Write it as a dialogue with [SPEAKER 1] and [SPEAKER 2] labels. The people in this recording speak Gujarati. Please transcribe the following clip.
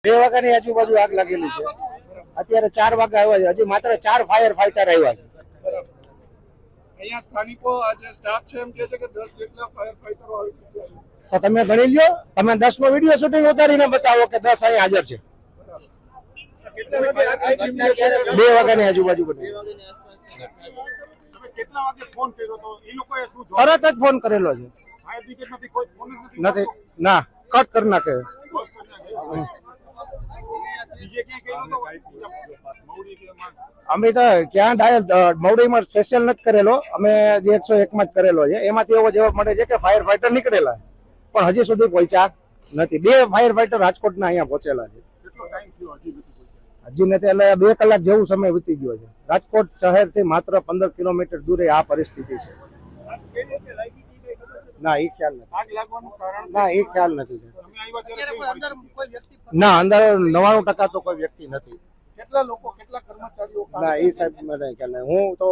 [SPEAKER 1] 2 વાગ્યાની આજુબાજુ આગ લાગેલી છે. અત્યારે 4 વાગ્યા આવ્યા છે, હજી માત્ર 4 ફાયર ફાઈટર આવ્યા છે.
[SPEAKER 2] અહીંયા સ્થાનિકો આજે સ્ટાફ છે એમ કહે છે કે 10 જેટલા ફાયર ફાઈટરો આવી ચૂક્યા છે.
[SPEAKER 1] તો તમે ગણી લ્યો, તમે 10 નો વિડીયો શૂટિંગ ઉતારીને બતાવો કે 10 અહીંયા હાજર છે. 2 વાગ્યાની આજુબાજુ બની.
[SPEAKER 3] કેટલા વાગે ફોન કર્યો તો એ લોકોએ શું
[SPEAKER 1] તરત જ ફોન કરેલો છે.
[SPEAKER 3] ફાયર બ્રિગેડ માંથી કોઈ ફોન
[SPEAKER 1] નથી, ના, કટ કરી નાખે.
[SPEAKER 3] બીજે ક્યાં કર્યો તો
[SPEAKER 1] અમે તો ક્યાં ડાયલ મવડીમાં સ્પેશિયલ નથી કરેલો, અમે જે 101 માં જ કરેલો છે. એમાંથી એવો જવાબ મળે છે કે ફાયર ફાઈટર નીકળેલા પણ હજી સુધી પહોંચ્યા નથી. 2 ફાયર ફાઈટર રાજકોટના અહીંયા પહોંચેલા છે.
[SPEAKER 3] કેટલો ટાઈમ થયો હજી
[SPEAKER 1] હજી નથી, એટલે 2 કલાક જેવું સમય વીતી ગયો છે. રાજકોટ શહેરથી માત્ર 15 કિલોમીટર દૂરે આ પરિસ્થિતિ છે. ના, એ ખ્યાલ નથી.
[SPEAKER 2] આગ લાગવાનું કારણ
[SPEAKER 1] ના, એ ખ્યાલ નથી.
[SPEAKER 3] તમે આવ્યા ત્યારે કોઈ વ્યક્તિ
[SPEAKER 1] ના, અંદર 99% તો કોઈ વ્યક્તિ નથી.
[SPEAKER 2] કેટલા લોકો કેટલા કર્મચારીઓ કામ
[SPEAKER 1] ના, એ સાહેબ મને ખ્યાલ નહીં. હું તો